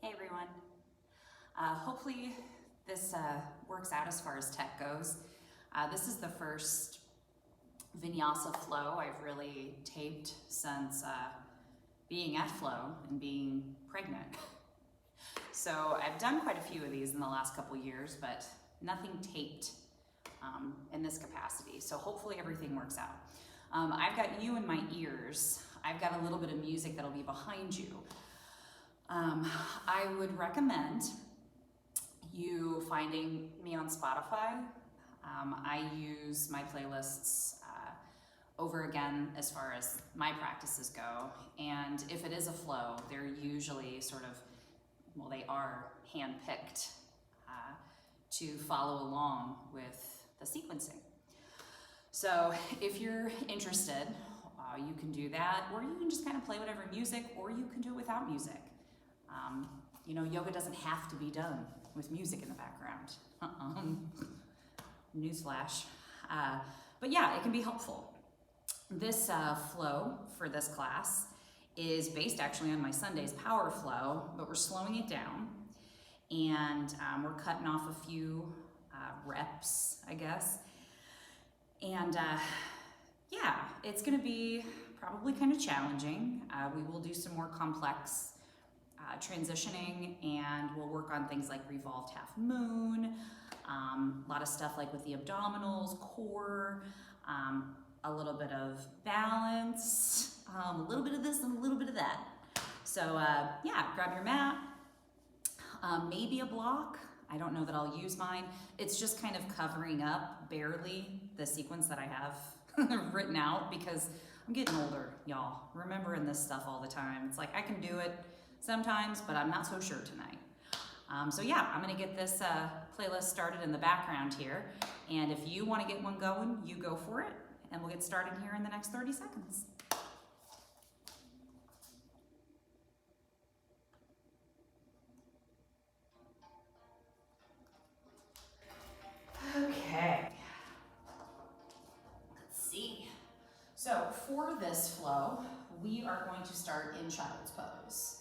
Hey everyone. Hopefully this works out as far as tech goes. This is the first vinyasa flow I've really taped since being at Flow and being pregnant. So I've done quite a few of these in the last couple years, but nothing taped in this capacity. So hopefully everything works out. I've got you in my ears. I've got a little bit of music that'll be behind you. I would recommend you finding me on Spotify. I use my playlists over again as far as my practices go. And if it is a flow, they're usually sort of, well, they are handpicked to follow along with the sequencing. So if you're interested, you can do that, or you can just kind of play whatever music, or you can do it without music. You know, yoga doesn't have to be done with music in the background. Newsflash. But yeah, it can be helpful. This flow for this class is based actually on my Sunday's power flow, but we're slowing it down and we're cutting off a few reps, I guess. And yeah, it's gonna be probably kind of challenging. We will do some more complex transitioning, and we'll work on things like revolved half moon, a lot of stuff like with the abdominals, core, a little bit of balance, a little bit of this and a little bit of that. So yeah, grab your mat, maybe a block. I don't know that I'll use mine. It's just kind of covering up barely the sequence that I have written out, because I'm getting older, y'all. Remembering this stuff all the time. It's like I can do it sometimes, but I'm not so sure tonight. So yeah, I'm gonna get this playlist started in the background here. And if you wanna get one going, you go for it. And we'll get started here in the next 30 seconds. Okay. Let's see. So for this flow, we are going to start in child's pose.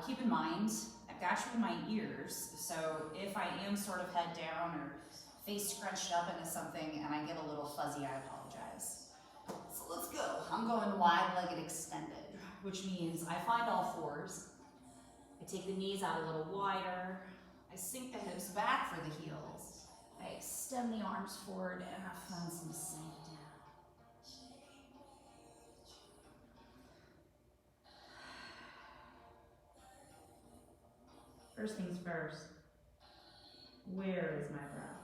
Keep in mind, I've got you in my ears, so if I am sort of head down or face scrunched up into something and I get a little fuzzy, I apologize. So let's go. I'm going wide-legged extended, which means I find all fours. I take the knees out a little wider. I sink the hips back for the heels. I extend the arms forward and I find some sink down. First things first, where is my breath?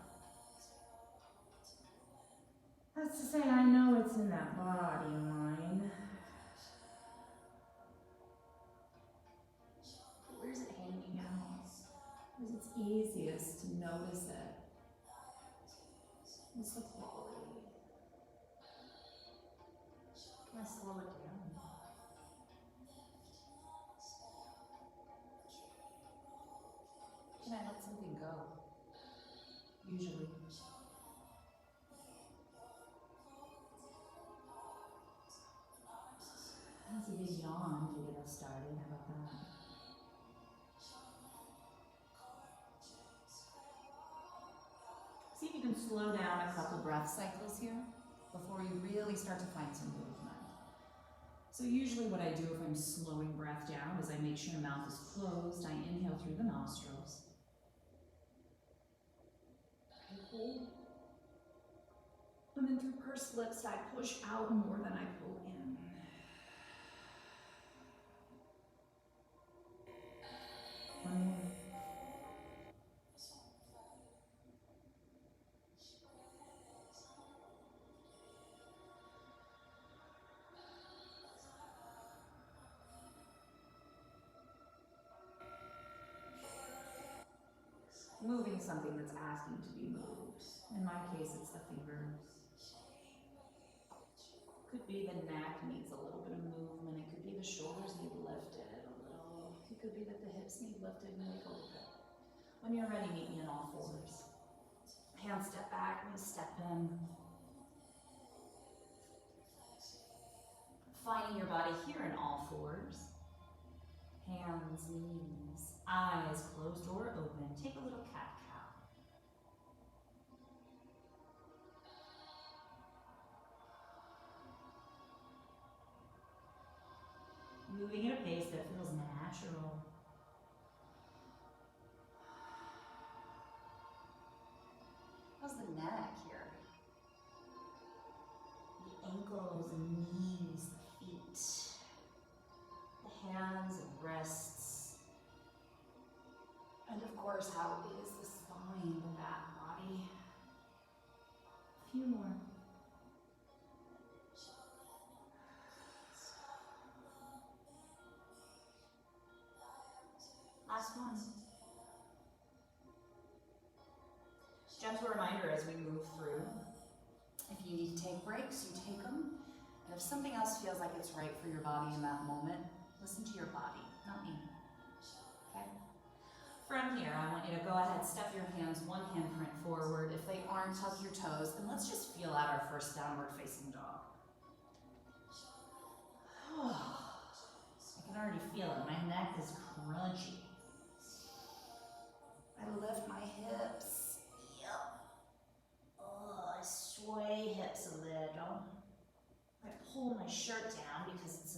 That's to say, I know it's in that body of mine. Where's it hanging out? Where's it's easiest to notice it? What's the quality? Can I slow it down? Can I let something go? Usually. That's a big yawn to get us started. How about that? See if you can slow down a couple breath cycles here before you really start to find some movement. So usually what I do if I'm slowing breath down is I make sure the mouth is closed. I inhale through the nostrils. And then through pursed lips, I push out more than I pull in. One more. Moving something that's asking to be moved. In my case, it's the fingers. Could be the neck needs a little bit of movement. It could be the shoulders need lifted a little. It could be that the hips need lifted and wiggle a bit. When you're ready, meet me in all fours. Hand step back, I'm gonna step in. Finding your body here in all fours. Hands, knees, Eyes closed or open. Take a little cat-cow. Moving at a pace that feels natural. How's the neck here? The ankles and knees, the feet, the hands and wrists. And of course, how is the spine, the back body? A few more. Last one. Gentle reminder as we move through. If you need to take breaks, you take them. And if something else feels like it's right for your body in that moment, listen to your body, not me. Okay? From here, I want you to go ahead, step your hands, one handprint forward. If they aren't, tuck your toes, and let's just feel out our first downward facing dog. I can already feel it. My neck is crunchy. I lift my hips. Yep. Oh, I sway hips a little. I pull my shirt down because it's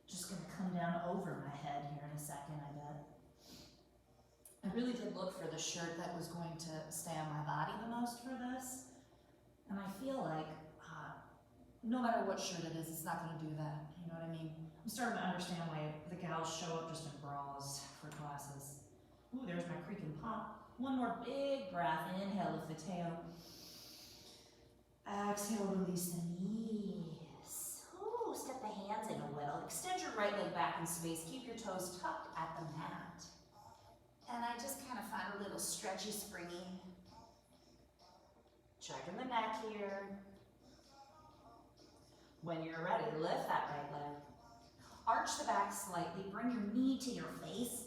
just going to come down over my head here in a second, I bet. I really did look for the shirt that was going to stay on my body the most for this. And I feel like no matter what shirt it is, it's not going to do that. You know what I mean? I'm starting to understand why the gals show up just in bras for classes. Ooh, there's my creak and pop. One more big breath. Inhale, lift the tail. Exhale, release the knees. Ooh, step the hands in a little. Extend your right leg back in space. Keep your toes tucked at the mat. And I just kind of find a little stretchy, springy. Checking the neck here. When you're ready, lift that right leg. Arch the back slightly. Bring your knee to your face.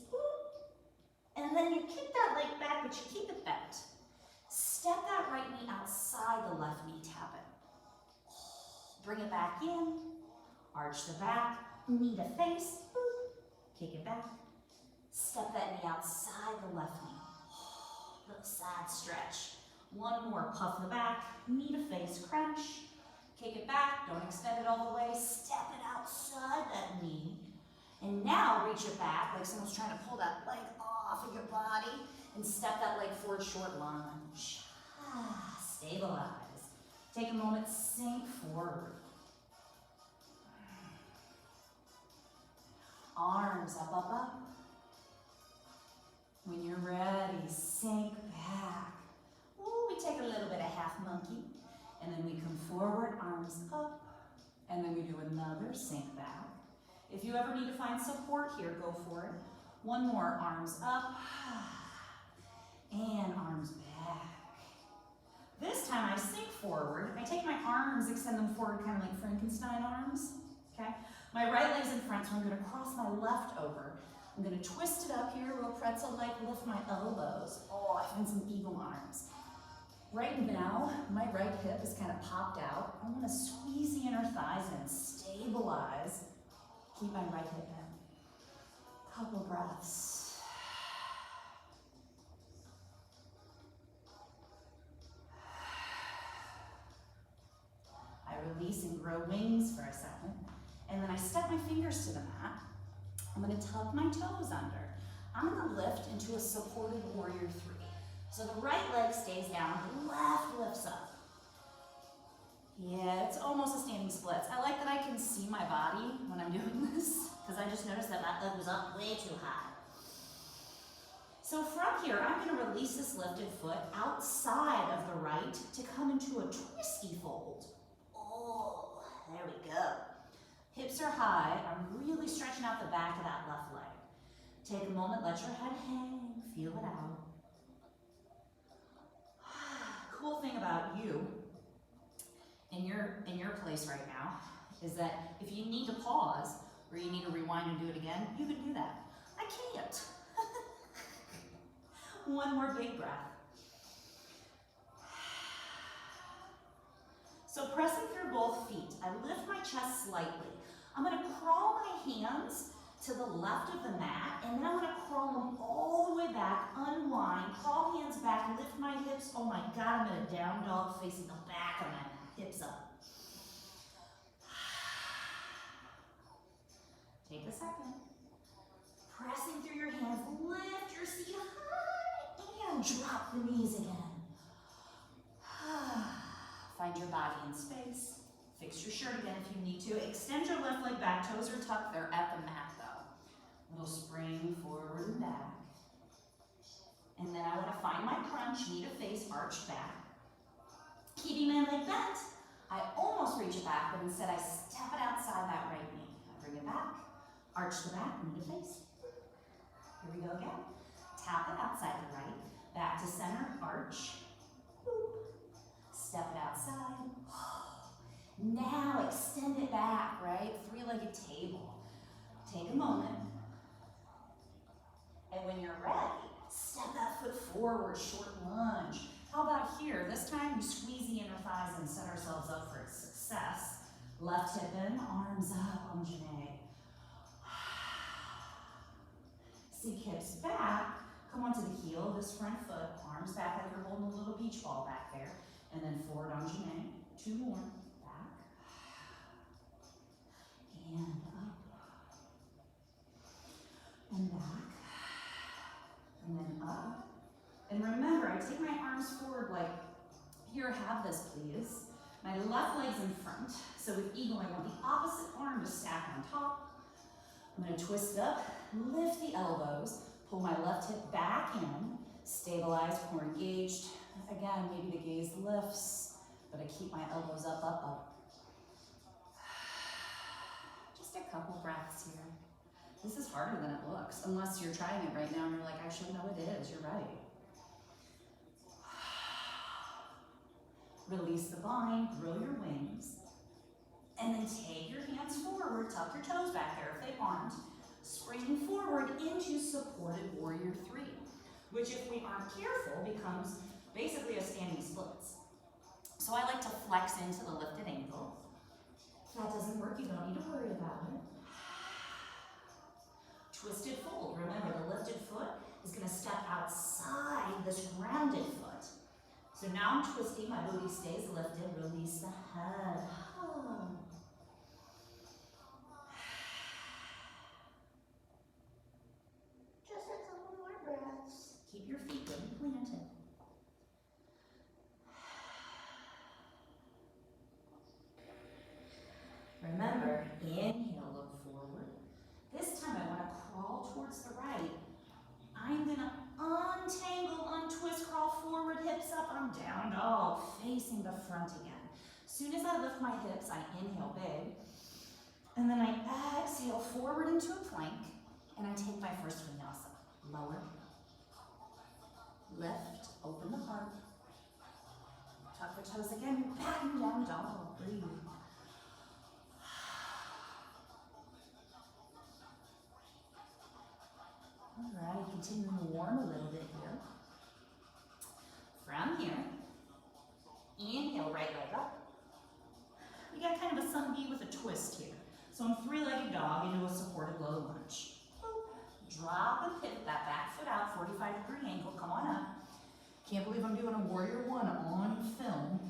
And then you kick that leg back, but you keep it bent. Step that right knee outside the left knee, tap it. Bring it back in. Arch the back, knee to face. Kick it back. Step that knee outside the left knee. Little side stretch. One more, puff the back, knee to face, crunch. Kick it back, don't extend it all the way. Step it outside that knee. And now reach it back like someone's trying to pull that leg off of your body and step that leg forward, short lunge. Stabilize. Take a moment, sink forward. Arms up, up, up. When you're ready, sink back. Ooh, we take a little bit of half monkey. And then we come forward, arms up. And then we do another sink back. If you ever need to find support here, go for it. One more, arms up. And arms back. This time I sink forward. I take my arms, extend them forward, kind of like Frankenstein arms. Okay? My right leg's in front, so I'm going to cross my left over. I'm going to twist it up here, real pretzel-like, lift my elbows. Oh, I find some eagle arms. Right now, my right hip is kind of popped out. I want to squeeze the inner thighs in, stabilize. Keep my right hip in. Couple breaths. I release and grow wings for a second. And then I step my fingers to the mat. I'm going to tuck my toes under. I'm going to lift into a supported warrior 3. So the right leg stays down, the left lifts up. Yeah, it's almost a standing splits. I like that I can see my body when I'm doing this, because I just noticed that my leg was up way too high. So from here, I'm going to release this lifted foot outside of the right to come into a twisty fold. Oh, there we go. Hips are high. I'm really stretching out the back of that left leg. Take a moment, let your head hang, feel it out. Cool thing about you in your place right now is that if you need to pause or you need to rewind and do it again, you can do that. I can't. One more big breath. So pressing through both feet, I lift my chest slightly. I'm going to crawl my hands to the left of the mat, and then I'm gonna crawl them all the way back, unwind, crawl hands back, lift my hips. Oh my God, I'm in a down dog facing the back of my mat, hips up. Take a second. Pressing through your hands, lift your seat high, and drop the knees again. Find your body in space. Fix your shirt again if you need to. Extend your left leg back, toes are tucked, they're at the mat though. Little spring forward and back. And then I want to find my crunch, knee to face, arched back. Keeping my leg bent, I almost reach it back, but instead I step it outside that right knee. I bring it back, arch the back, knee to face. Here we go again. Tap it outside the right, back to center, arch. Step it outside. Now extend it back, right? Three-legged table. Take a moment. And when you're ready, step that foot forward, short lunge. How about here? This time we squeeze the inner thighs and set ourselves up for success. Left hip in, arms up, Anjane. Sink hips back. Come onto the heel of this front foot, arms back like you're holding a little beach ball back there. And then forward Anjane. 2 more. Back. And up. And back. And then up. And remember, I take my arms forward like, here, have this please. My left leg's in front. So with eagle, I want the opposite arm to stack on top. I'm gonna twist up, lift the elbows, pull my left hip back in, stabilize, core engaged. Again, maybe the gaze lifts, but I keep my elbows up, up, up. Just a couple breaths here. This is harder than it looks, unless you're trying it right now and you're like, actually, no, it is, you're right. Release the bind, grow your wings, and then take your hands forward, tuck your toes back there if they aren't, springing forward into supported warrior 3, which if we aren't careful becomes basically a standing splits. So I like to flex into the lifted ankle. If that doesn't work, you don't need to worry about it. Twisted fold. Remember, the lifted foot is going to step outside this grounded foot. So now I'm twisting, my booty stays lifted, release the head. Oh. Just a couple more breaths. Keep your feet good and planted. Remember, inhale, look forward. This time I want to crawl towards the right. I'm going to untangle, untwist, crawl forward, hips up, I'm down dog, facing the front again. As soon as I lift my hips, I inhale big, and then I exhale forward into a plank, and I take my first vinyasa. Lower, lift, open the heart, tuck the toes again, back and down dog, breathe. All right, continuing to warm a little bit here. From here, inhale, right leg up. We got kind of a sun V with a twist here. So I'm three-legged dog into a supported low lunge. Drop and pivot that back foot out, 45-degree angle, come on up. Can't believe I'm doing a warrior 1 on film.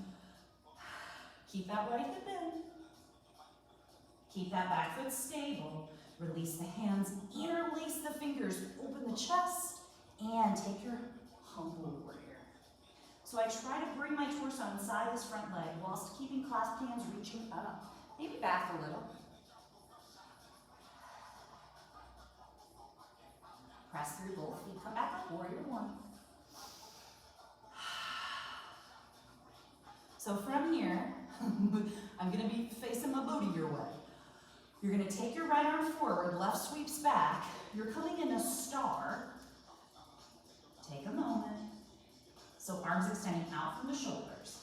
Keep that right hip in. Keep that back foot stable. Release the hands, interlace the fingers, open the chest, and take your humble warrior. So I try to bring my torso inside this front leg whilst keeping clasped hands reaching up. Maybe back a little. Press through both feet, come back up, warrior 1. So from here, I'm gonna be facing my booty your way. You're going to take your right arm forward, left sweeps back. You're coming in a star. Take a moment. So arms extending out from the shoulders.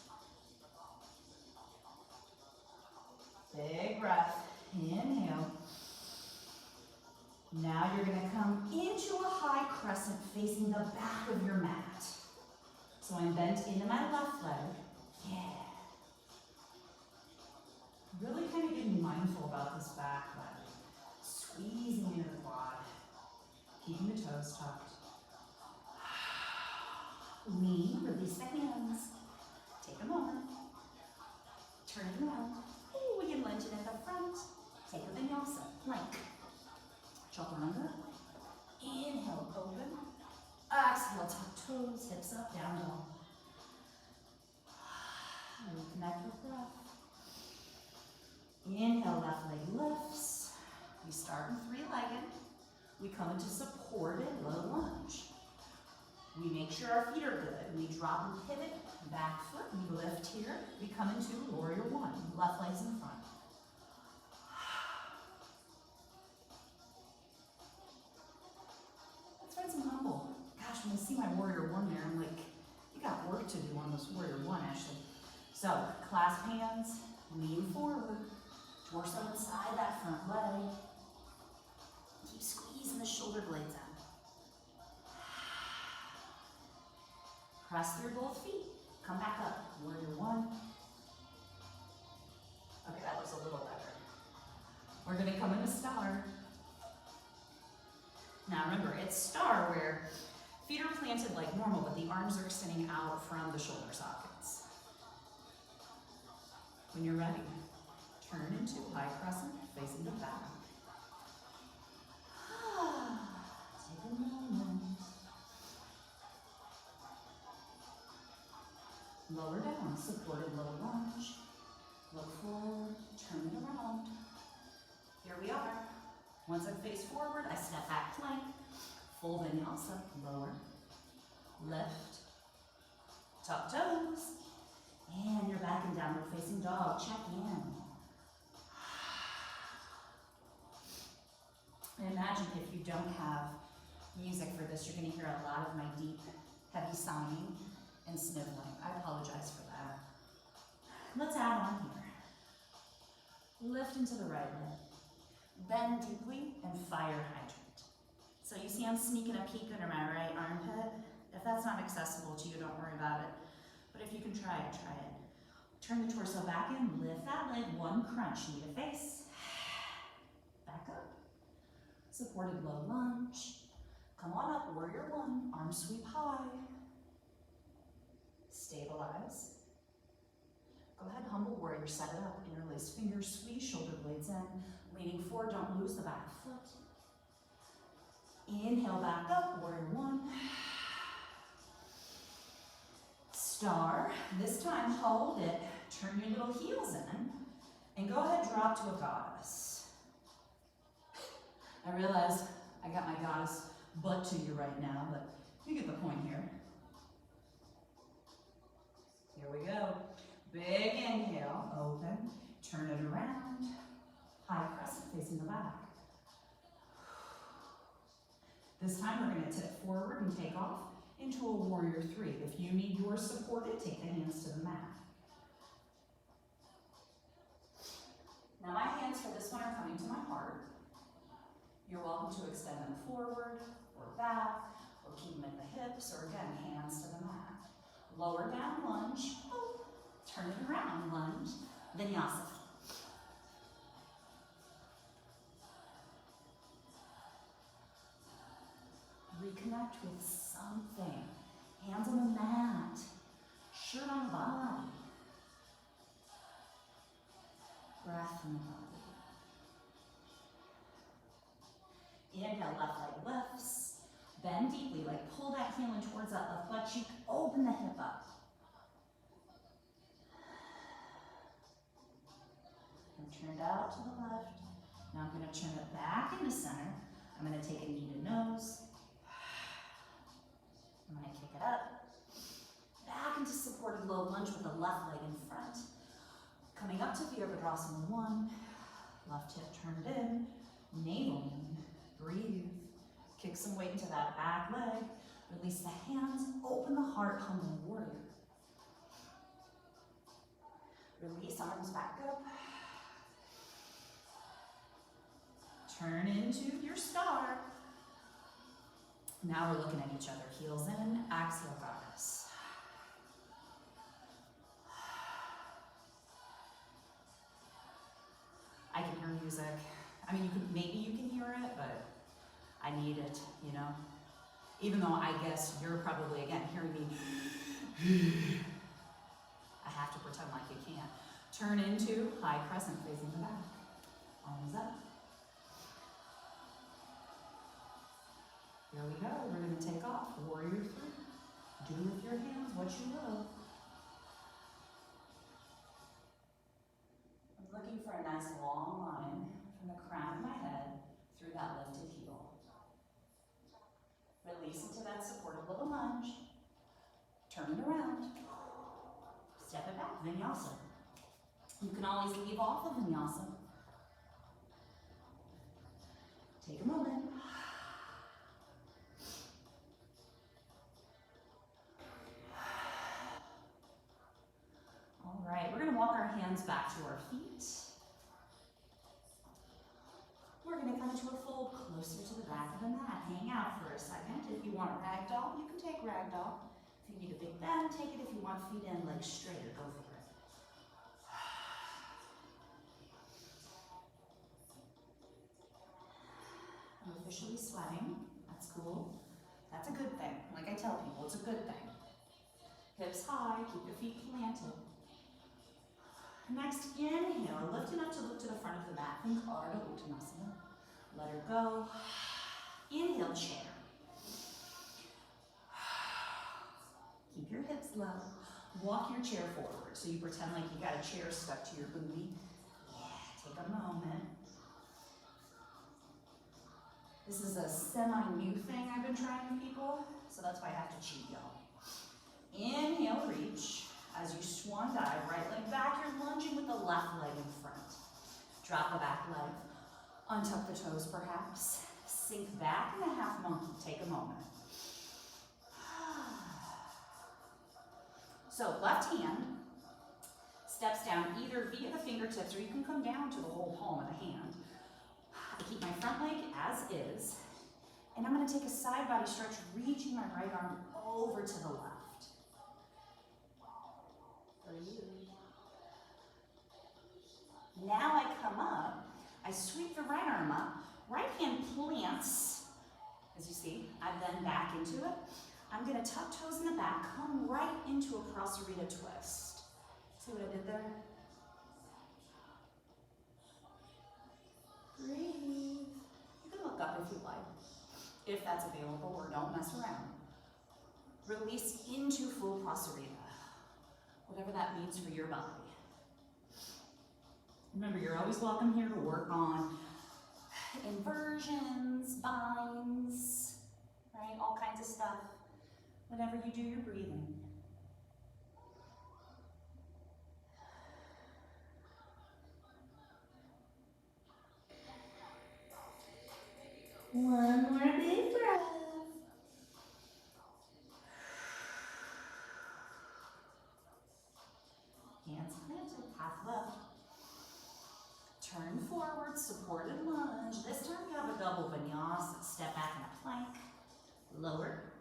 Big breath. Inhale. Now you're going to come into a high crescent facing the back of your mat. So I'm bent into my left leg. Yeah. Really kind of getting mindful about this back leg. Squeezing into the chaturanga. Inhale, open. Exhale, tuck toes, hips up, down dog. Reconnect with breath. Inhale, left leg lifts. We start in three-legged. We come into supported low lunge. We make sure our feet are good. We drop and pivot, back foot, we lift here. We come into warrior one, left leg's in front. Let's find some humble. Gosh, when I see my warrior one there, I'm like, you got work to do on this warrior one, Ashley. So, clasp hands, lean forward, torso inside that front leg. Keep squeezing the shoulder blades out. Press through both feet. Come back up. Warrior one. Okay, that looks a little better. We're going to come into star. Now remember, it's star where feet are planted like normal, but the arms are extending out from the shoulder sockets. When you're ready, turn into high crescent, facing the back. Take a moment. Lower down, supported low lunge. Look forward, turn it around. Here we are. Once I face forward, I step back plank. Full vinyasa, lower, lift, tuck toes. And you're back in downward facing dog. Check in. And imagine if you don't have music for this, you're going to hear a lot of my deep, heavy sighing and sniveling. I apologize for that. Let's add on here. Lift into the right leg. Bend deeply and fire hydrant. So you see I'm sneaking a peek under my right armpit. If that's not accessible to you, don't worry about it. But if you can try it, try it. Turn the torso back in, lift that leg, one crunch, knee to face. Back up. Supported low lunge. Come on up, warrior one, arm sweep high. Stabilize. Go ahead, humble warrior, set it up. Interlace fingers, squeeze shoulder blades in. Leaning forward, don't lose the back foot. Inhale, back up, warrior one. Star. This time, hold it. Turn your little heels in. And go ahead, drop to a goddess. I realize I got my goddess butt to you right now, but you get the point here. Here we go. Big inhale, open, turn it around. High crescent facing the back. This time we're going to tip forward and take off into a warrior three. If you need yours supported, take the hands to the mat. Now my hands for this one are coming to my heart. You're welcome to extend them forward or back, or keep them at the hips, or again, hands to the mat. Lower down lunge, oh, turn it around, lunge, vinyasa. Reconnect with something. Hands on the mat, shirt on body. Breath in the body. Inhale, left leg lifts. Bend deeply, like pull that heel in towards that left butt cheek. Open the hip up. And turn it out to the left. Now I'm going to turn it back into center. I'm going to take a knee to nose. I'm going to kick it up. Back into supported low lunge with the left leg in front. Coming up to Virabhadrasana 1. Left hip turned in. Navel lean. Breathe. Kick some weight into that back leg. Release the hands. Open the heart. Humble warrior. Release arms back up. Turn into your star. Now we're looking at each other. Heels in. Exhale, goddess. I can hear music. I mean, maybe you can hear it, but I need it, you know? Even though I guess you're probably, again, hearing me. I have to pretend like you can't. Turn into high crescent facing the back. Arms up. Here we go. We're going to take off. Warrior 3. Do with your hands what you will. I'm looking for a nice long line from the crown of my head through that lifted heel. Release into that supportive little lunge. Turn it around. Step it back, vinyasa. You can always leave off of vinyasa. Take a moment. All right, we're going to walk our hands back to our feet. We're going to come into a fold closer to the back of the mat. Hang out for a second. If you want ragdoll, you can take ragdoll. If you need a big bend, take it. If you want feet in, legs straighter, go for it. I'm officially sweating. That's cool. That's a good thing. Like I tell people, it's a good thing. Hips high, keep your feet planted. Next, inhale, lifting up to look to the front of the mat. Think Ardha Uttanasana. Let her go. Inhale, chair. Keep your hips low. Walk your chair forward. So you pretend like you got a chair stuck to your booty. Yeah, take a moment. This is a semi-new thing I've been trying with people, so that's why I have to cheat y'all. Inhale, reach. As you swan dive, right leg back, you're lunging with the left leg in front. Drop the back leg. Untuck the toes perhaps. Sink back in a half monkey. Take a moment. So left hand steps down either via the fingertips or you can come down to the whole palm of the hand. I keep my front leg as is. And I'm going to take a side body stretch, reaching my right arm over to the left. Now I come up, I sweep the right arm up, right hand plants, as you see, I then back into it. I'm gonna tuck toes in the back, come right into a Prasarita twist. See what I did there? Breathe. You can look up if you like, if that's available, or don't mess around. Release into full Prasarita. Whatever that means for your body. Remember, you're always welcome here to work on inversions, binds, right? All kinds of stuff. Whenever you do your breathing. One more big breath. Hands planted, half left. Turn forward, supported lunge. This time you have a double vinyasa. Step back in a plank. Lower.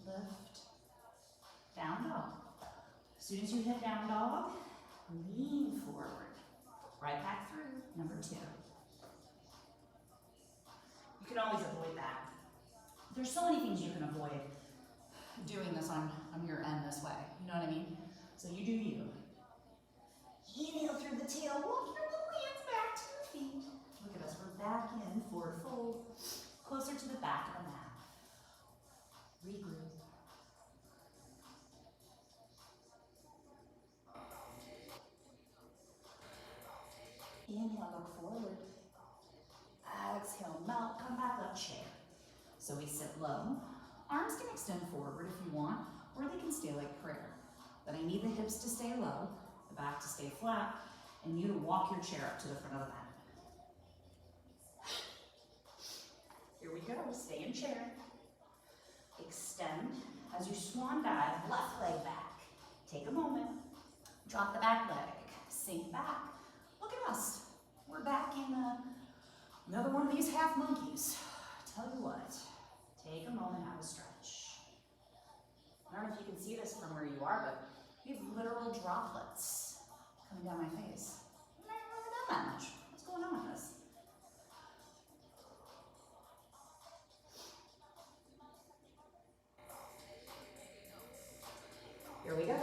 Lift. Down dog. As soon as you hit down dog, lean forward. Right back through, number 2. You can always avoid that. There's so many things you can avoid doing this on your end this way. You know what I mean? So you do you. Inhale through the tail, walk your little hands back to your feet. Look at us, we're back in, forward fold, closer to the back of the mat. Regroup. Inhale, look forward. Exhale, melt, come back up, chair. So we sit low. Arms can extend forward if you want, or they can stay like prayer. But I need the hips to stay low, the back to stay flat, and you to walk your chair up to the front of the mat. Here we go, stay in chair. Extend. As you swan dive, left leg back. Take a moment. Drop the back leg. Sink back. Look at us. We're back in another one of these half monkeys. Tell you what, take a moment, have a stretch. I don't know if you can see this from where you are, but we have literal droplets coming down my face. I've never really done that much. What's going on with this? Here we go.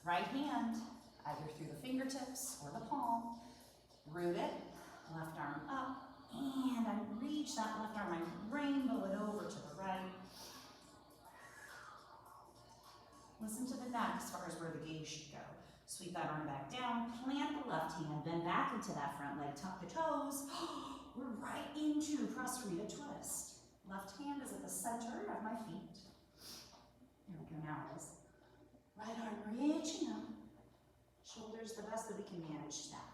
Right hand, either through the fingertips or the palm. Root it, left arm up, and I'm reaching reach that left arm, I rainbow it over to the right. Listen to the neck as far as where the gaze should go. Sweep that arm back down, plant the left hand, bend back into that front leg, tuck the toes. We're right into Prasarita twist. Left hand is at the center of my feet. There we go, now it is. Right arm reaching up. Shoulders the best that we can manage stacked.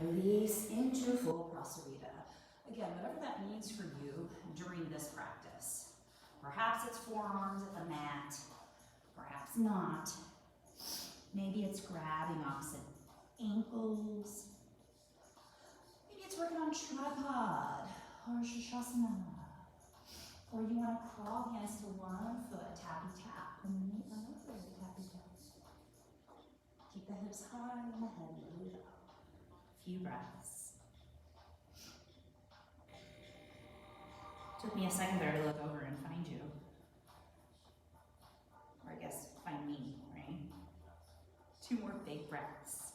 Release into full Prasarita. Again, whatever that means for you during this practice. Perhaps it's forearms at the mat, perhaps not. Maybe it's grabbing opposite ankles. Maybe it's working on tripod or Shasana. Or you want to crawl hands to one foot, tappy tap, and then another tappy tap. Keep the hips high and the head low. Few breaths. Took me a second there to look over and find you. Or I guess find me, right? 2 more big breaths.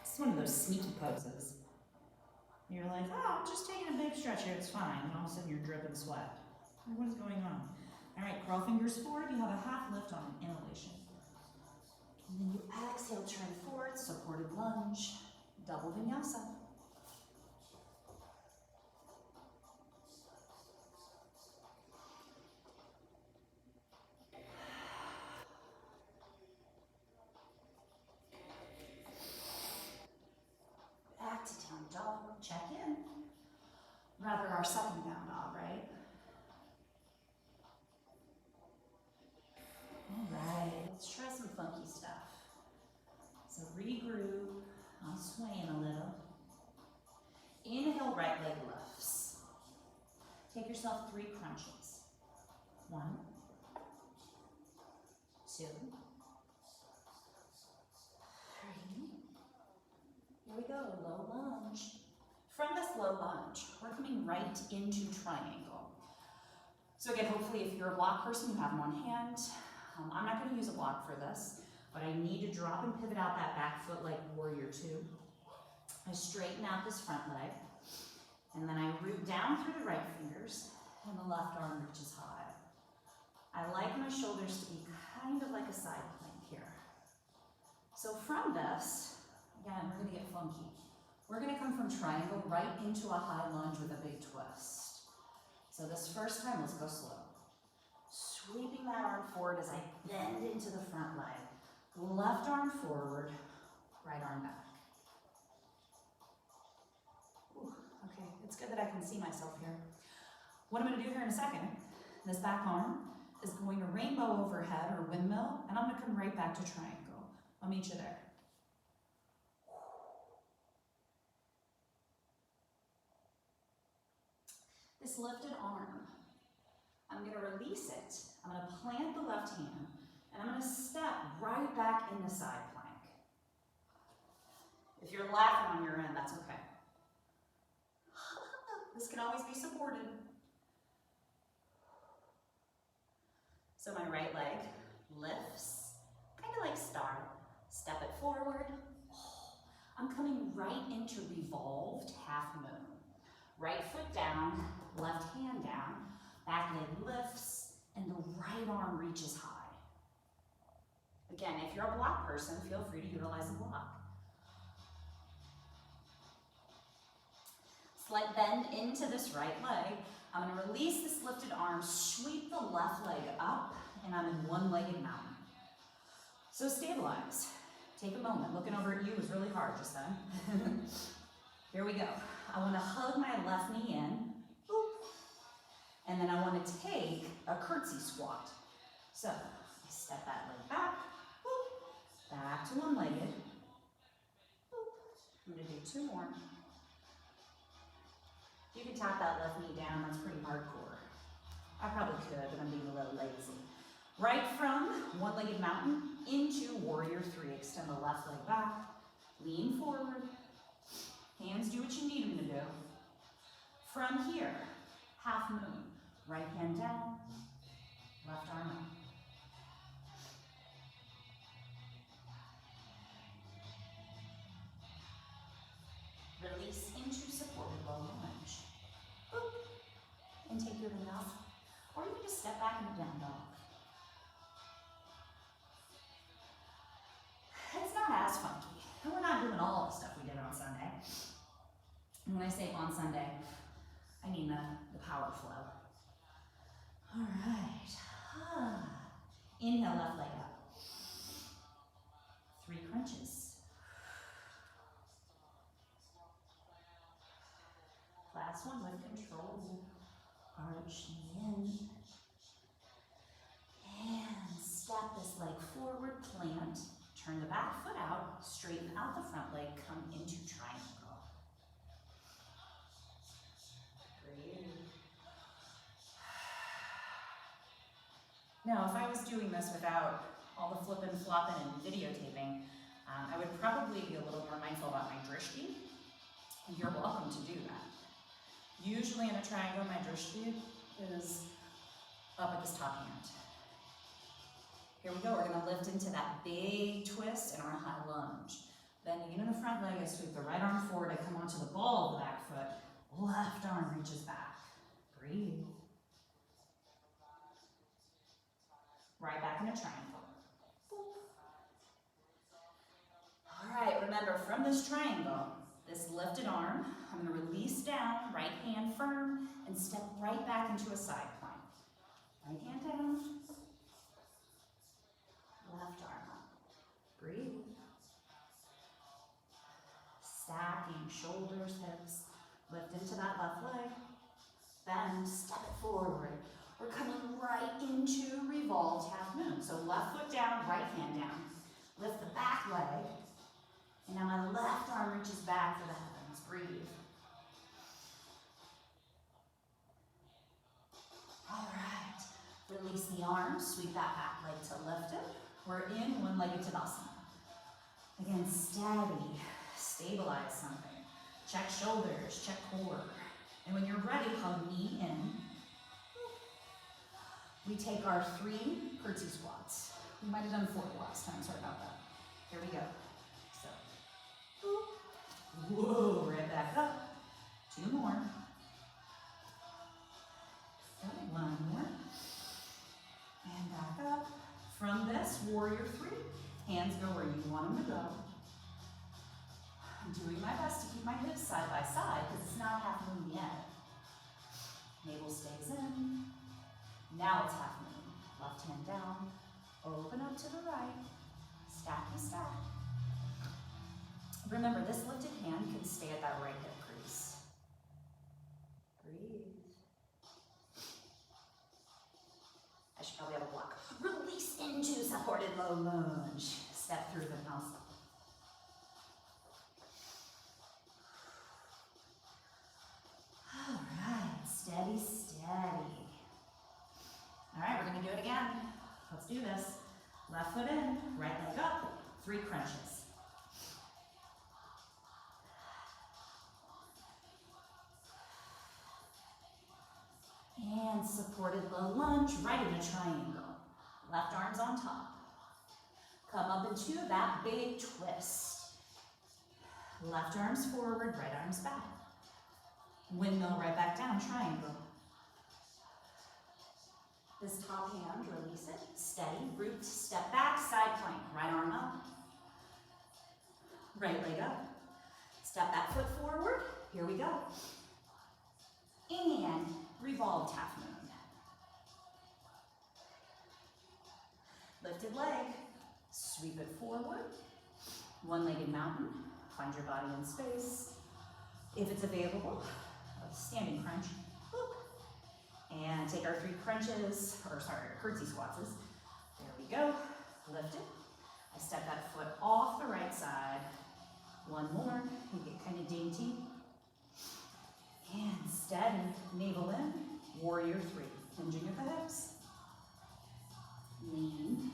It's one of those sneaky poses. You're like, oh, I'm just taking a big stretch here, it's fine. And all of a sudden you're dripping sweat. What is going on? All right, crawl fingers forward. You have a half lift on an inhalation. And then you exhale, turn forward, supported lunge, double vinyasa. Back to down dog, check in. Rather our second down dog, right? All right, let's try some funky stuff. So regroup, I'm swaying a little. Inhale, right leg lifts. Take yourself 3 crunches. 1, 2, 3. Here we go, low lunge. From this low lunge, we're coming right into triangle. So again, hopefully if you're a block person, you have one hand. I'm not going to use a block for this, but I need to drop and pivot out that back foot like warrior 2. I straighten out this front leg, and then I root down through the right fingers, and the left arm reaches high. I like my shoulders to be kind of like a side plank here. So from this, again, we're going to get funky. We're going to come from triangle right into a high lunge with a big twist. So this first time, let's go slow. Sweeping that arm forward as I bend into the front leg. Left arm forward, right arm back. Ooh, okay, it's good that I can see myself here. What I'm going to do here in a second, this back arm is going to rainbow overhead or windmill, and I'm going to come right back to triangle. I'll meet you there. This lifted arm, I'm going to release it. I'm going to plant the left hand, and I'm going to step right back into side plank. If you're laughing on your end, that's okay. This can always be supported. So my right leg lifts, kind of like star. Step it forward. I'm coming right into revolved half moon. Right foot down, left hand down, back leg lifts, and the right arm reaches high. Again, if you're a block person, feel free to utilize a block. Slight bend into this right leg. I'm going to release this lifted arm, sweep the left leg up, and I'm in one-legged mountain. So stabilize. Take a moment. Looking over at you was really hard just then. Here we go. I want to hug my left knee in, boop, and then I want to take a curtsy squat. So I step that leg back, boop, back to one-legged, boop. I'm going to do 2 more. You can tap that left knee down, that's pretty hardcore. I probably could, but I'm being a little lazy. Right from one-legged mountain into warrior 3. Extend the left leg back, lean forward. Hands do what you need them to do. From here, half moon. Right hand down, left arm up. Release into supported low lunge. Boop. And take your vinyasa. Or you can just step back into down dog. It's not as funky. And we're not doing all the stuff we did on Sunday. And when I say on Sunday, I mean the power flow. All right. Inhale, left leg up. 3 crunches. Last one with control. Arch in. And step this leg forward, plant. Turn the back foot out, straighten out the front leg, come into triangle. Breathe. Now, if I was doing this without all the flipping, flopping, and videotaping, I would probably be a little more mindful about my drishti. You're welcome to do that. Usually in a triangle, my drishti is up at this top hand. Here we go, we're gonna lift into that big twist in our high lunge. Bending into the front leg, I sweep the right arm forward, I come onto the ball of the back foot, left arm reaches back. Breathe. Right back in a triangle. All right, remember from this triangle, this lifted arm, I'm gonna release down, right hand firm, and step right back into a side plank. Right hand down, left arm up. Breathe. Stacking shoulders, hips. Lift into that left leg. Bend, step it forward. We're coming right into revolved half moon. So left foot down, right hand down. Lift the back leg. And now my left arm reaches back for the heavens. Breathe. All right. Release the arms. Sweep that back leg to lift it. We're in one-legged Tadasana. Again, steady, stabilize something. Check shoulders, check core. And when you're ready, hug knee in. We take our 3 curtsy squats. We might have done 4 last time, sorry about that. Here we go. So, whoa, right back up. 2 more. Okay, 1 more. And back up. From this, warrior 3, hands go where you want them to go. I'm doing my best to keep my hips side by side because it's not half moon yet. Navel stays in. Now it's half moon. Left hand down, open up to the right, stack and stack. Remember, this lifted hand can stay at that right hip crease. Breathe. I should probably have a block. Release into supported low lunge. Step through the vinyasa. All right, steady, steady. All right, we're gonna do it again. Let's do this. Left foot in, right leg up, 3 crunches. And supported low lunge, right in a triangle. Left arm's on top. Come up into that big twist. Left arm's forward, right arm's back. Windmill right back down, triangle. This top hand, release it, steady, root, step back, side plank, right arm up. Right leg up. Step that foot forward, here we go. And revolved half moon. Lifted leg, sweep it forward. One-legged mountain, find your body in space. If it's available, a standing crunch. And take our 3 crunches, curtsy squats. There we go, lift it. I step that foot off the right side. 1 more, you get kind of dainty. And steady, navel in, warrior 3. Hinging at the hips. Lean.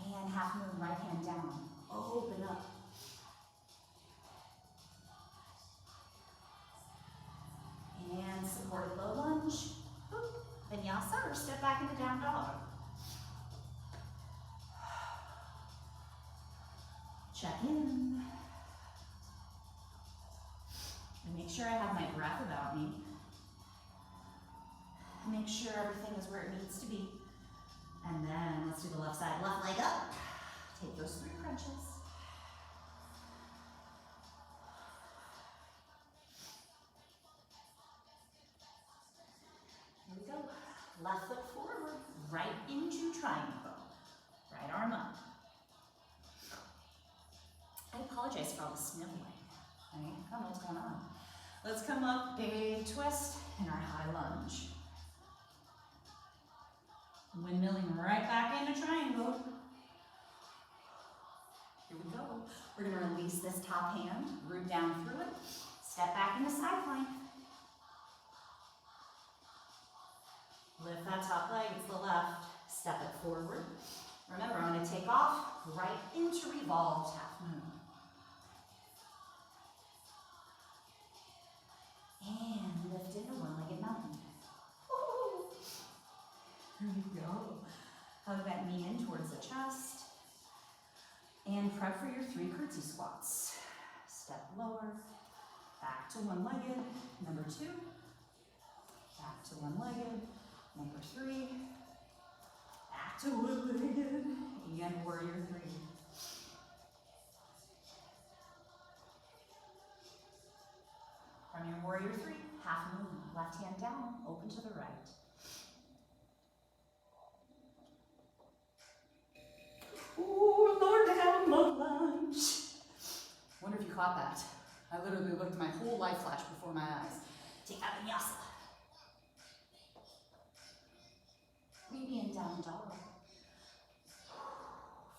And half moon, right hand down. Open up. And supported low lunge. Check in. And make sure I have my breath about me. Make sure everything is where it needs to be. And then let's do the left side, left leg up. Take those 3 crunches. Here we go. Left foot forward, right into triangle. Right arm up. I apologize for all the sniveling. Right? I don't know what's going on. Let's come up, big twist, in our high lunge. Windmilling right back into triangle. Here we go. We're going to release this top hand, root down through it, step back into side plank. Lift that top leg, it's the left, step it forward. Remember, I'm going to take off right into revolved half moon. And lift into one-legged mountain. Woo! Here we go. Hug that knee in towards the chest. And prep for your 3 curtsy squats. Step lower, back to one-legged, number 2. Back to one-legged, number 3. Back to one-legged, and warrior 3. From your warrior 3, half moon, left hand down, open to the right. Ooh, lower down, low lunge. Wonder if you caught that. I literally looked my whole life flash before my eyes. Take out vinyasa. Maybe in down dog.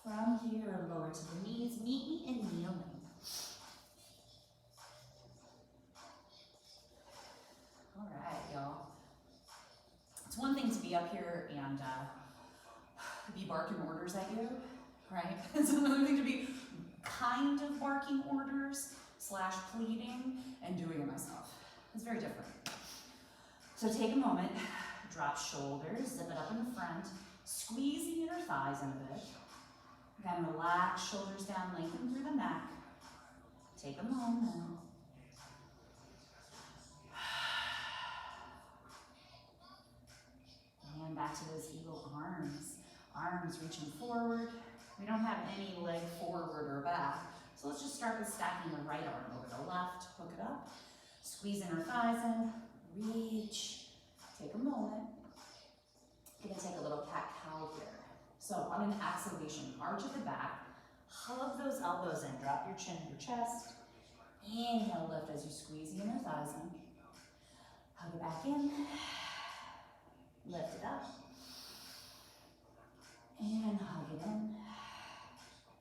From here, lower to the knees, meet me in kneeling. All right, y'all. It's one thing to be up here and be barking orders at you, right? It's another thing to be kind of barking orders / pleading and doing it myself. It's very different. So take a moment, drop shoulders, zip it up in the front, squeeze the inner thighs in a bit. Again, relax, shoulders down, lengthen through the neck. Take a moment. And back to those eagle arms. Arms reaching forward. We don't have any leg forward or back. So let's just start with stacking the right arm over the left. Hook it up. Squeeze inner thighs in. Reach. Take a moment. Gonna take a little cat-cow here. So on an exhalation, arch at the back. Hug those elbows in. Drop your chin to your chest. Inhale, lift as you squeeze the inner thighs in. Hug it back in. Lift it up. And hug it in.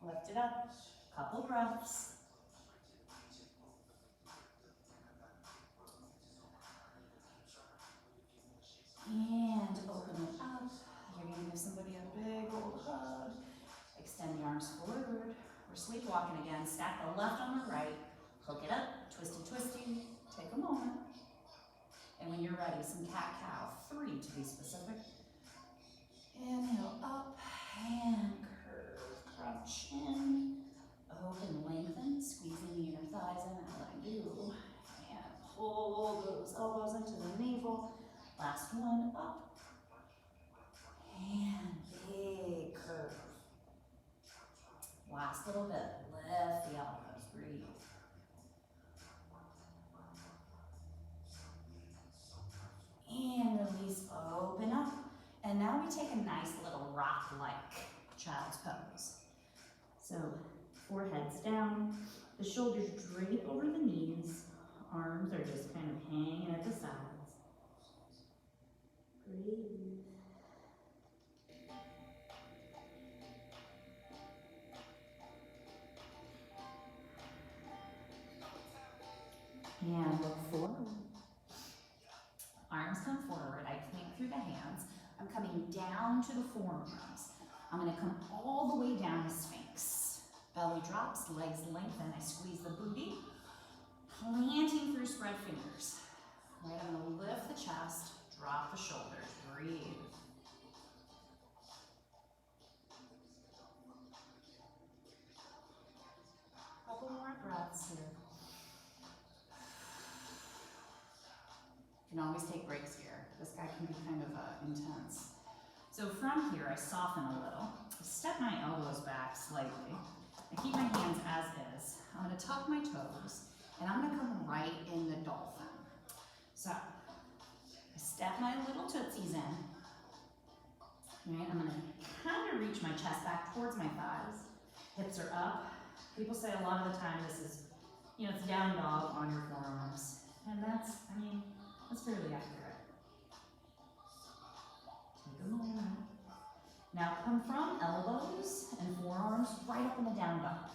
Lift it up. Couple breaths. And open it up. You're going to give somebody a big old hug. Extend the arms forward. We're sleepwalking again. Stack the left on the right. Hook it up. Twisty, twisty. Take a moment. And when you're ready, some cat-cow. 3 to be specific. Inhale up and curve. Crunch in. Open, lengthen. Squeezing the inner thighs in as I do. And pull those elbows into the navel. Last one up. And big curve. Last little bit. Lift the elbows. Breathe. And release, open up. And now we take a nice little rock-like child's pose. So, forehead's down, the shoulders drape over the knees, arms are just kind of hanging at the sides. Breathe. And look forward. Arms come forward, I clamp through the hands. I'm coming down to the forearms. I'm gonna come all the way down to Sphinx. Belly drops, legs lengthen, I squeeze the booty. Planting through spread fingers. Right, I'm gonna lift the chest, drop the shoulders, breathe. breaths here. You can always take breaks here. This guy can be kind of intense. So from here, I soften a little. I step my elbows back slightly. I keep my hands as is. I'm gonna tuck my toes, and I'm gonna come right in the dolphin. So, I step my little tootsies in. Right, I'm gonna kind of reach my chest back towards my thighs. Hips are up. People say a lot of the time this is, you know, it's down dog on your forearms. And that's, I mean, that's fairly accurate. Take a moment. Now come from elbows and forearms right up in the down dog.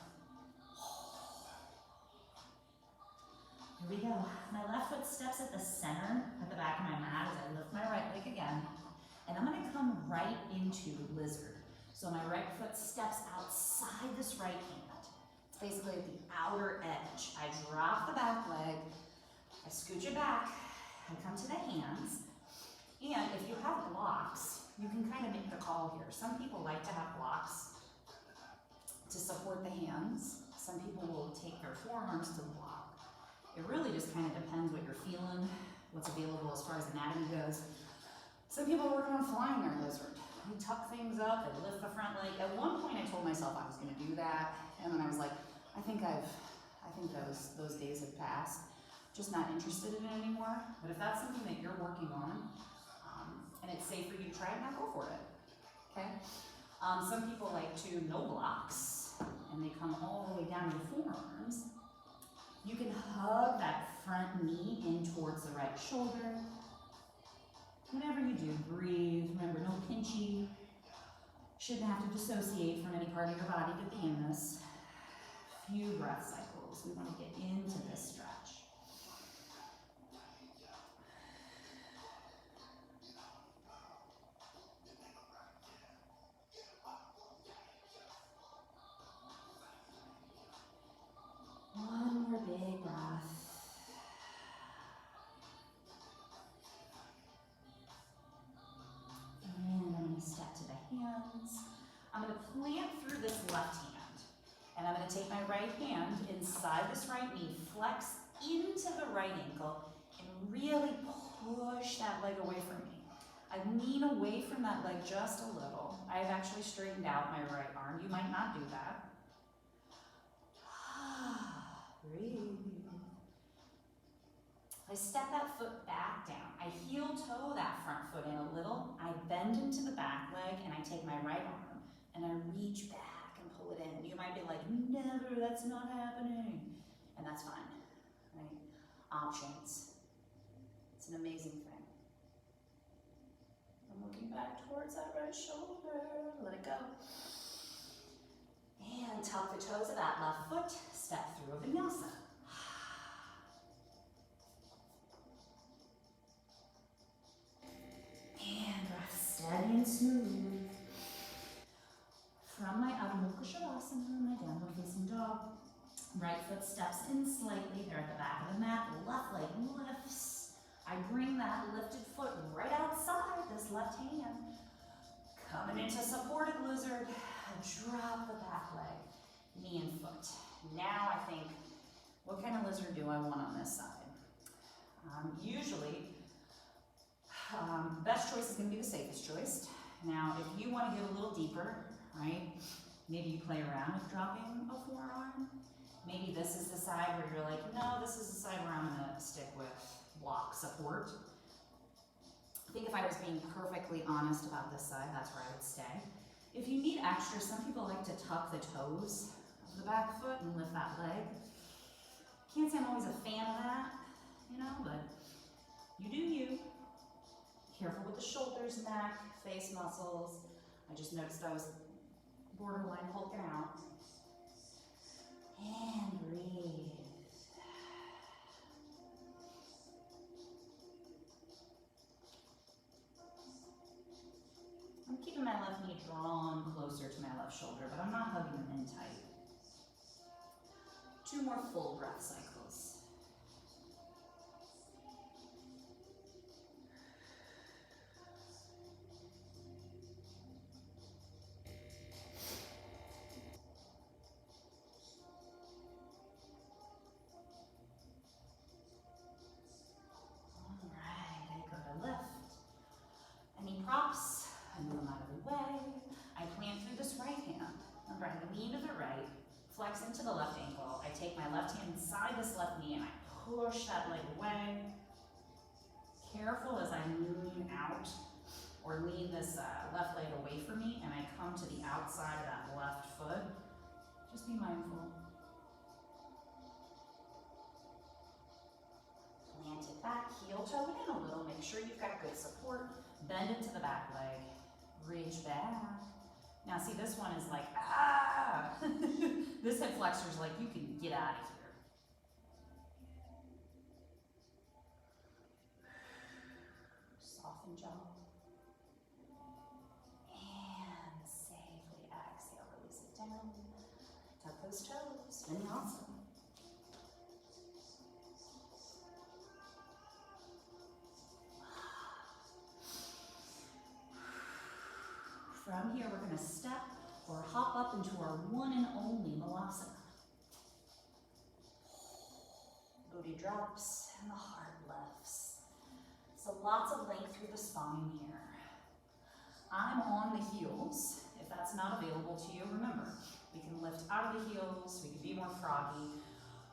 Here we go. My left foot steps at the center, at the back of my mat as I lift my right leg again. And I'm gonna come right into lizard. So my right foot steps outside this right hand. It's basically at the outer edge. I drop the back leg, I scooch it back, I come to the hands. And if you have blocks, you can kind of make the call here. Some people like to have blocks to support the hands. Some people will take their forearms to the block. It really just kind of depends what you're feeling, what's available as far as anatomy goes. Some people are working on flying their lizard. They tuck things up, they lift the front leg. At one point I told myself I was gonna do that, and then I was like, I think those days have passed. Just not interested in it anymore. But if that's something that you're working on, and it's safe for you to try it, now go for it, okay? Some people like to no blocks, and they come all the way down to the forearms. You can hug that front knee in towards the right shoulder. Whatever you do, breathe. Remember, no pinchy. Shouldn't have to dissociate from any part of your body to be in this. Few breath cycles. We want to get into this stretch. One more big breath. And I'm going to step to the hands. I'm going to plant through this left hand. And I'm going to take my right hand inside this right knee, flex into the right ankle, and really push that leg away from me. I lean away from that leg just a little. I have actually straightened out my right arm. You might not do that. Breathe. I step that foot back down. I heel toe that front foot in a little. I bend into the back leg and I take my right arm and I reach back and pull it in. You might be like, never, that's not happening. And that's fine, right? Options. It's an amazing thing. I'm looking back towards that right shoulder. Let it go. And tuck the toes of that left foot. Step through a vinyasa. And breath steady and smooth. From my Adho Mukha Shavasana, my downward facing dog, right foot steps in slightly. They're at the back of the mat. The left leg lifts. I bring that lifted foot right outside this left hand. Coming into supported lizard. Drop the back leg, knee and foot. Now I think, what kind of lizard do I want on this side? Usually, best choice is going to be the safest choice. Now, if you want to get a little deeper, right? Maybe you play around with dropping a forearm. Maybe this is the side where you're like, no, this is the side where I'm going to stick with block support. I think if I was being perfectly honest about this side, that's where I would stay. If you need extra, some people like to tuck the toes of the back foot and lift that leg. Can't say I'm always a fan of that, you know, but you do you. Careful with the shoulders, neck, face muscles. I just noticed I was borderline hulking out. And breathe. I'm keeping my left knee drawn closer to my left shoulder, but I'm not hugging them in tight. 2 more full breath cycles. drops, I move them out of the way, I plant through this right hand. Remember, I lean to the right, flex into the left ankle. I take my left hand inside this left knee and I push that leg away. Careful as I lean out or lean this left leg away from me and I come to the outside of that left foot. Just be mindful. Plant it back, heel toe it in a little. Make sure you've got good support. Bend into the back leg. Reach back. Now see, this one is like, ah! This hip flexor is like, you can get out of here. Soften jaw. And safely exhale, release it down. Tuck those toes, vinyasa. From here, we're going to step or hop up into our one and only Malasana. Booty drops and the heart lifts. So lots of length through the spine here. I'm on the heels. If that's not available to you, remember, we can lift out of the heels, we can be more froggy.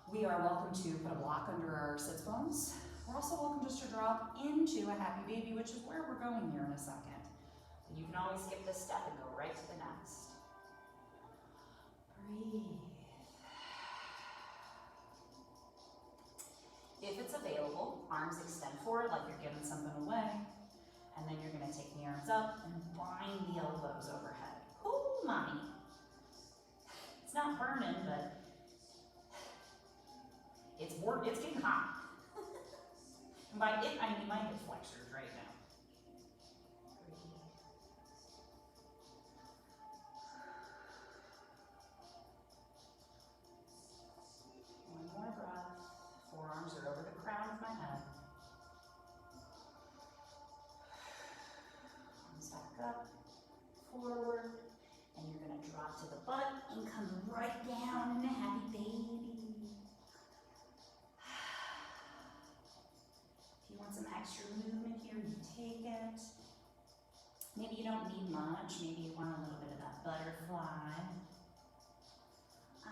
We are welcome to put a block under our sits bones. We're also welcome just to drop into a happy baby, which is where we're going here in a second. You can always skip this step and go right to the next. Breathe. If it's available, arms extend forward like you're giving something away. And then you're going to take the arms up and bind the elbows overhead. Ooh, mommy. It's not burning, but it's getting hot. And by it, I mean my hip flexors right now. One more breath. Forearms are over the crown of my head. Arms back up, forward, and you're going to drop to the butt and come right down in a happy baby. If you want some extra movement here, you take it. Maybe you don't need much. Maybe you want a little bit of that butterfly.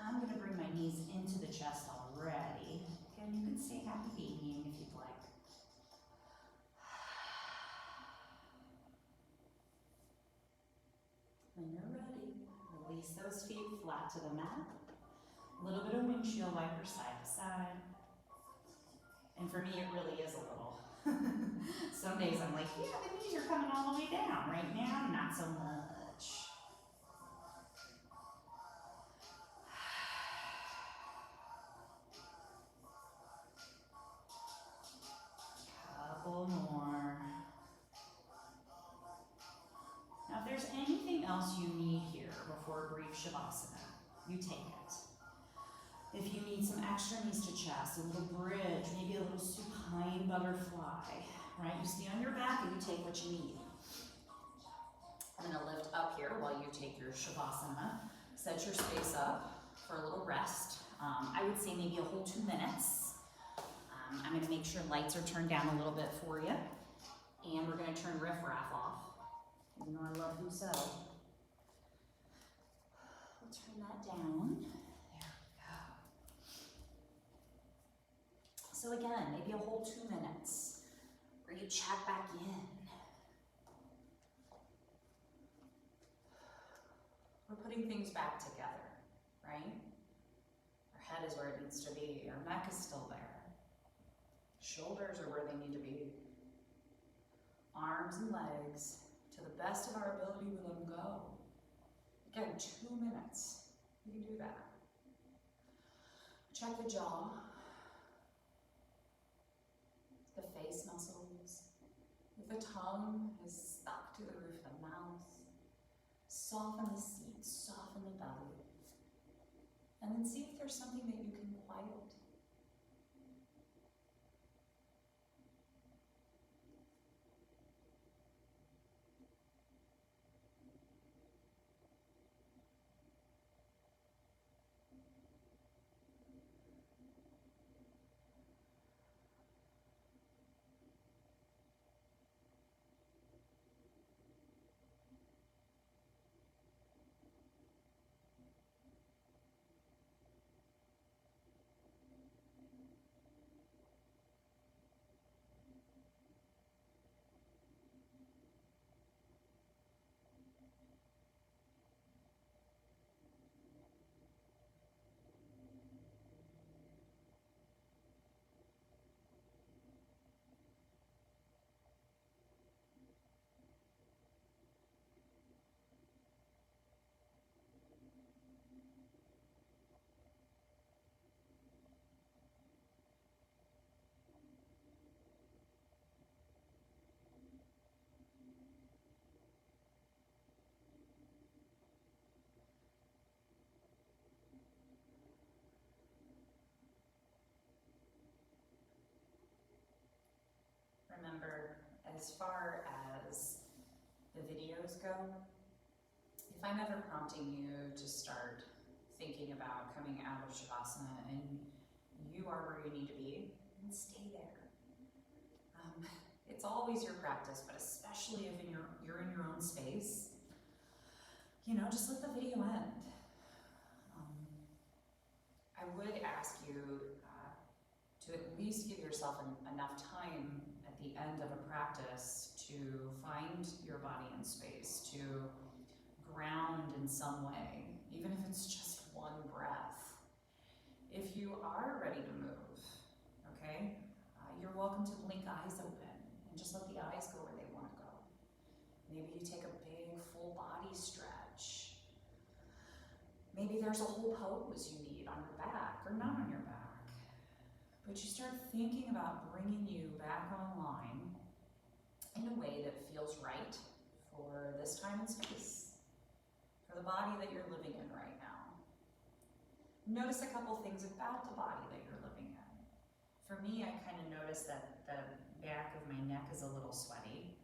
I'm going to bring my knees into the chest already. Again, you can stay happy babying if you'd like. When you're ready, release those feet flat to the mat. A little bit of windshield wiper side to side. And for me, it really is a little. Some days I'm like, yeah, the knees are coming all the way down. Right now, not so much. Couple more. Now, if there's anything else you need here before a brief Shavasana, you take it. If you need some extra knees to chest, a little bridge, maybe a little supine butterfly, right? You stay on your back and you take what you need. I'm going to lift up here while you take your Shavasana. Set your space up for a little rest. I would say maybe a whole 2 minutes. I'm going to make sure lights are turned down a little bit for you. And we're going to turn riffraff off. Even though I love who so. We'll turn that down. So again, maybe a whole 2 minutes where you check back in. We're putting things back together, right? Our head is where it needs to be. Our neck is still there. Shoulders are where they need to be. Arms and legs, to the best of our ability, we let them go. Again, 2 minutes. You can do that. Check the jaw. The face muscles. If the tongue is stuck to the roof of the mouth, soften the seat, soften the belly. And then see if there's something that you can quiet. as far as the videos go, if I'm ever prompting you to start thinking about coming out of Shavasana and you are where you need to be, then stay there. It's always your practice, but especially if you're in your own space, you know, just let the video end. I would ask you to at least give yourself enough time at the end of a practice to find your body in space, to ground in some way, even if it's just one breath. If you are ready to move, okay, you're welcome to blink eyes open and just let the eyes go where they want to go. Maybe you take a big full body stretch. Maybe there's a whole pose you need on your back or not on your back. But you start thinking about bringing you back online in a way that feels right for this time and space, for the body that you're living in right now. Notice a couple things about the body that you're living in. For me, I kind of notice that the back of my neck is a little sweaty,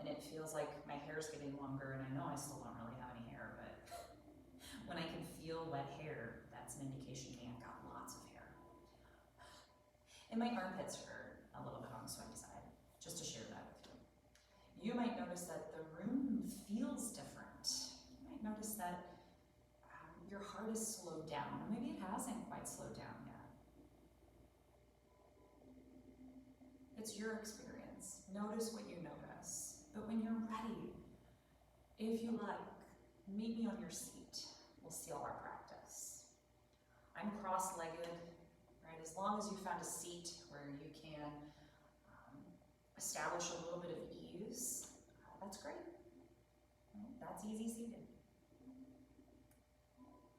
and it feels like my hair's getting longer, and I know I still don't really have any hair, but when I can feel wet hair, that's an indication to me I've got lots of hair. And my armpits hurt a little bit on the sweaty side, just to share that with you. You might notice that the room feels different. You might notice that your heart is slowed down, or maybe it hasn't quite slowed down yet. It's your experience. Notice what you notice. But when you're ready, if you like, meet me on your seat. We'll seal our practice. I'm cross-legged, right? As long as you found a seat where you can establish a little bit of ease, that's great. Right? That's easy seated.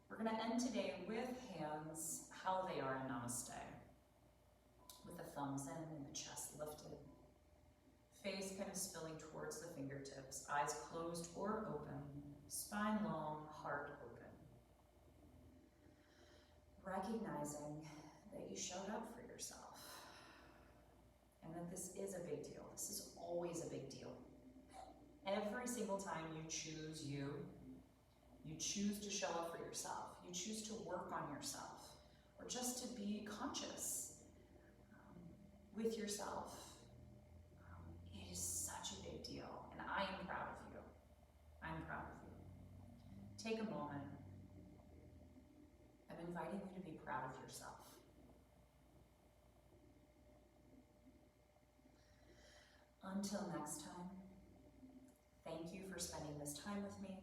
We're going to end today with hands how they are in Namaste, with the thumbs in and the chest lifted, face kind of spilling towards the fingertips, eyes closed or open, spine long, heart open. Recognizing that you showed up for yourself and that this is a big deal. This is always a big deal. Every single time you choose you choose to show up for yourself, you choose to work on yourself, or just to be conscious with yourself. It is such a big deal, and I am proud of you. I'm proud of you. Take a moment. I'm inviting you to be proud of yourself. Until next time, thank you for spending this time with me.